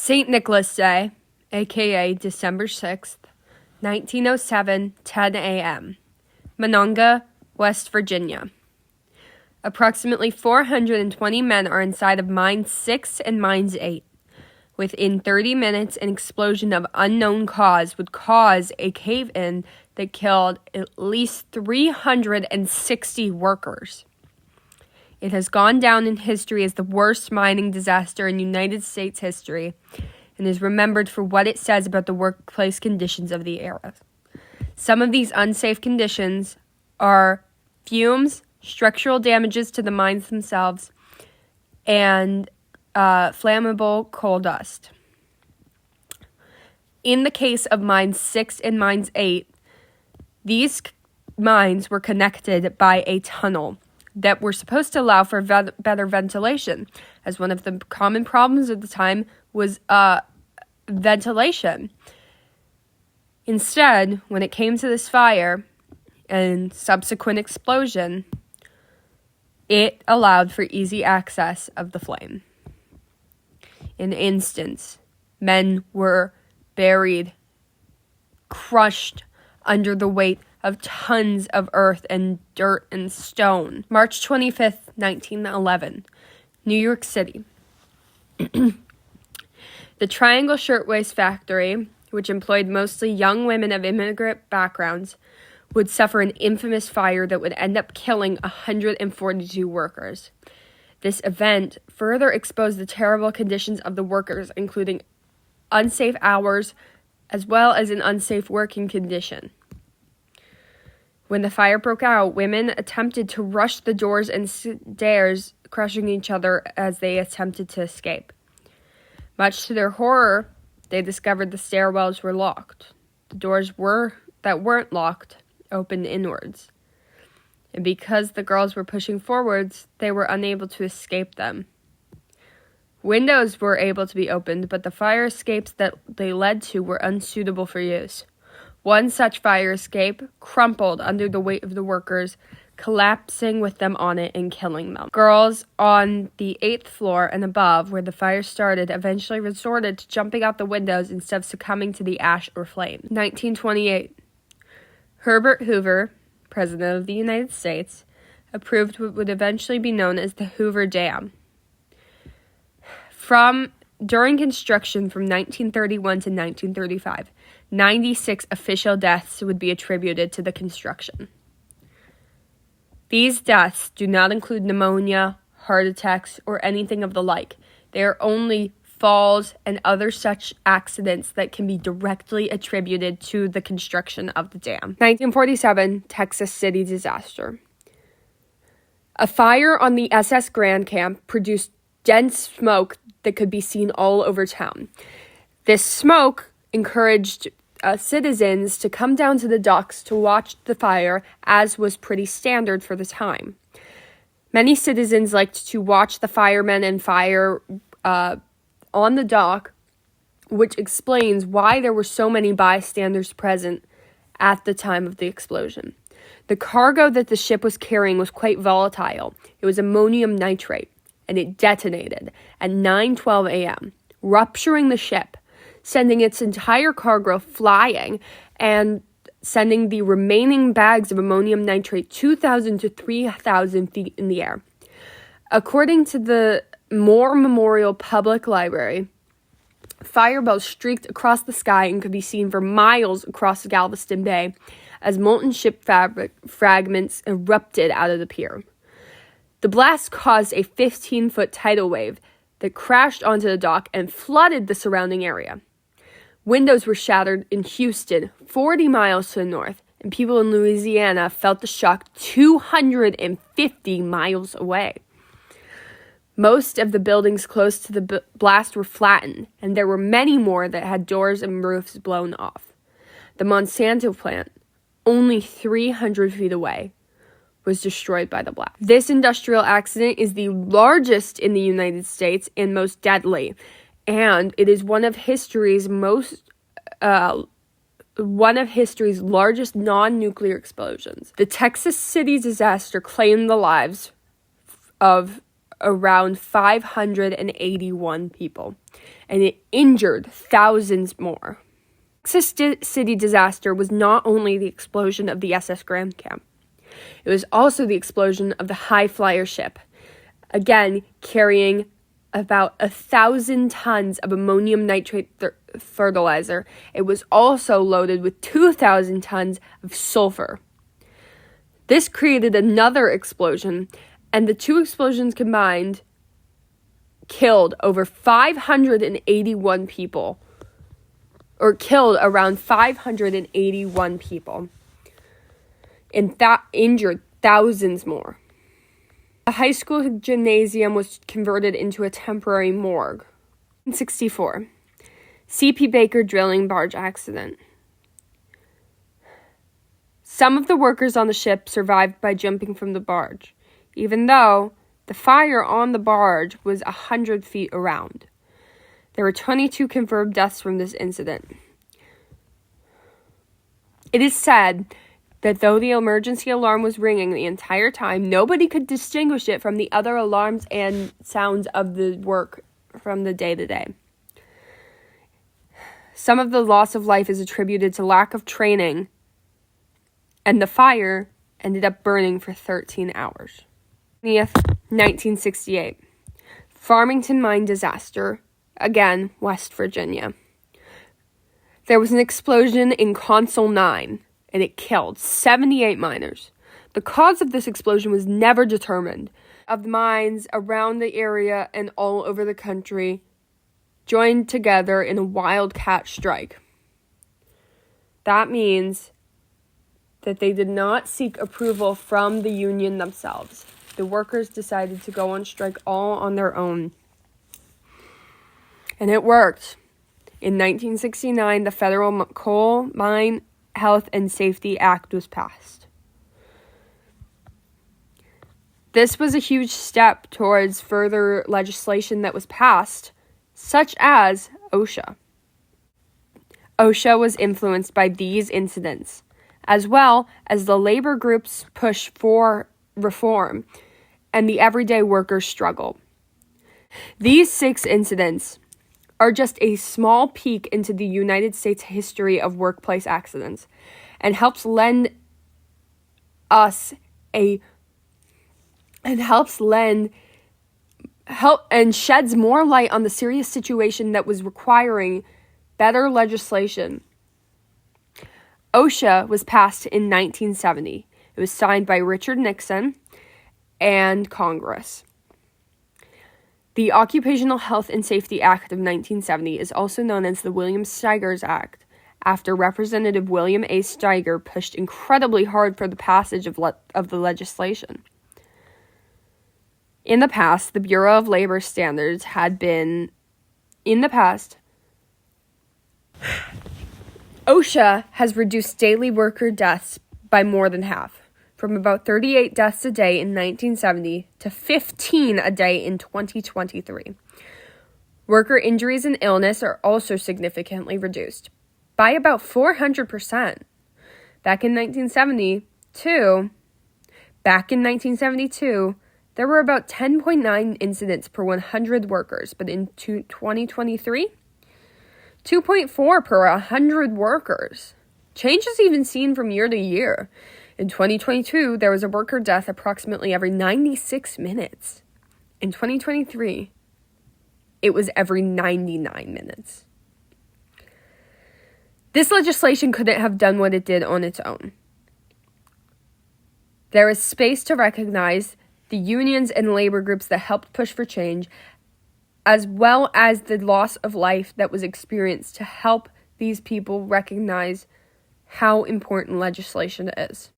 St. Nicholas Day, aka December 6th, 1907, 10 a.m., Monongah, West Virginia. Approximately 420 men are inside of Mines 6 and Mines 8. Within 30 minutes, an explosion of unknown cause would cause a cave-in that killed at least 360 workers. It has gone down in history as the worst mining disaster in United States history and is remembered for what it says about the workplace conditions of the era. Some of these unsafe conditions are fumes, structural damages to the mines themselves, and flammable coal dust. In the case of Mines 6 and Mines 8, these mines were connected by a tunnel that were supposed to allow for better ventilation, as one of the common problems at the time was ventilation. Instead, when it came to this fire and subsequent explosion, it allowed for easy access of the flame. In an instant, men were buried, crushed under the weight of tons of earth and dirt and stone. March 25th, 1911, New York City. The Triangle Shirtwaist Factory, which employed mostly young women of immigrant backgrounds, would suffer an infamous fire that would end up killing 142 workers. This event further exposed the terrible conditions of the workers, including unsafe hours as well as an unsafe working condition. When the fire broke out, women attempted to rush the doors and stairs, crushing each other as they attempted to escape. Much to their horror, they discovered the stairwells were locked. The doors that weren't locked opened inwards. And because the girls were pushing forwards, they were unable to escape them. Windows were able to be opened, but the fire escapes that they led to were unsuitable for use. One such fire escape crumpled under the weight of the workers, collapsing with them on it and killing them. Girls on the 8th floor and above, where the fire started, eventually resorted to jumping out the windows instead of succumbing to the ash or flame. 1928. Herbert Hoover, President of the United States, approved what would eventually be known as the Hoover Dam. During construction from 1931 to 1935, 96 official deaths would be attributed to the construction. These deaths do not include pneumonia, heart attacks, or anything of the like. They are only falls and other such accidents that can be directly attributed to the construction of the dam. 1947, Texas City disaster. A fire on the SS Grand Camp produced dense smoke that could be seen all over town. This smoke encouraged citizens to come down to the docks to watch the fire, as was pretty standard for the time. Many citizens liked to watch the firemen and fire on the dock, which explains why there were so many bystanders present at the time of the explosion. The cargo that the ship was carrying was quite volatile. It was ammonium nitrate, and it detonated at 9:12 a.m., rupturing the ship, sending its entire cargo flying and sending the remaining bags of ammonium nitrate 2,000 to 3,000 feet in the air. According to the Moore Memorial Public Library, fireballs streaked across the sky and could be seen for miles across Galveston Bay as molten ship fragments erupted out of the pier. The blast caused a 15-foot tidal wave that crashed onto the dock and flooded the surrounding area. Windows were shattered in Houston, 40 miles to the north, and people in Louisiana felt the shock 250 miles away. Most of the buildings close to the blast were flattened, and there were many more that had doors and roofs blown off. The Monsanto plant, only 300 feet away, was destroyed by the blast. This industrial accident is the largest in the United States and most deadly, and it is one of history's largest non-nuclear explosions. The Texas City disaster claimed the lives of around 581 people, and it injured thousands more. The Texas City disaster was not only the explosion of the SS Grand Camp, it was also the explosion of the High Flyer ship, again carrying about 1,000 tons of ammonium nitrate fertilizer. It was also loaded with 2,000 tons of sulfur. This created another explosion, and the two explosions combined killed over 581 people, or killed around 581 people, and that injured thousands more. The high school gymnasium was converted into a temporary morgue. 1964, C.P. Baker drilling barge accident. Some of the workers on the ship survived by jumping from the barge, even though the fire on the barge was 100 feet around. There were 22 confirmed deaths from this incident. It is said that though the emergency alarm was ringing the entire time, nobody could distinguish it from the other alarms and sounds of the work from the day to day. Some of the loss of life is attributed to lack of training, and the fire ended up burning for 13 hours. 1968. Farmington mine disaster, again, West Virginia. There was an explosion in Console 9, and it killed 78 miners. The cause of this explosion was never determined. Of the mines around the area and all over the country joined together in a wildcat strike. That means that they did not seek approval from the union themselves. The workers decided to go on strike all on their own. And it worked. In 1969, the Federal Coal Mine Health and Safety Act was passed. This was a huge step towards further legislation that was passed, such as OSHA. OSHA was influenced by these incidents, as well as the labor groups' push for reform and the everyday workers' struggle. These 6 incidents are just a small peek into the United States history of workplace accidents and helps lend and sheds more light on the serious situation that was requiring better legislation. OSHA was passed in 1970. It was signed by Richard Nixon and Congress. The Occupational Health and Safety Act of 1970 is also known as the William Steigers Act, after Representative William A. Steiger pushed incredibly hard for the passage of the legislation. In the past, the Bureau of Labor Standards OSHA has reduced daily worker deaths by more than half, from about 38 deaths a day in 1970 to 15 a day in 2023. Worker injuries and illness are also significantly reduced, by about 400%. Back in 1972, there were about 10.9 incidents per 100 workers, but in 2023, 2.4 per 100 workers. Change is even seen from year to year. In 2022, there was a worker death approximately every 96 minutes. In 2023, it was every 99 minutes. This legislation couldn't have done what it did on its own. There is space to recognize the unions and labor groups that helped push for change, as well as the loss of life that was experienced to help these people recognize how important legislation is.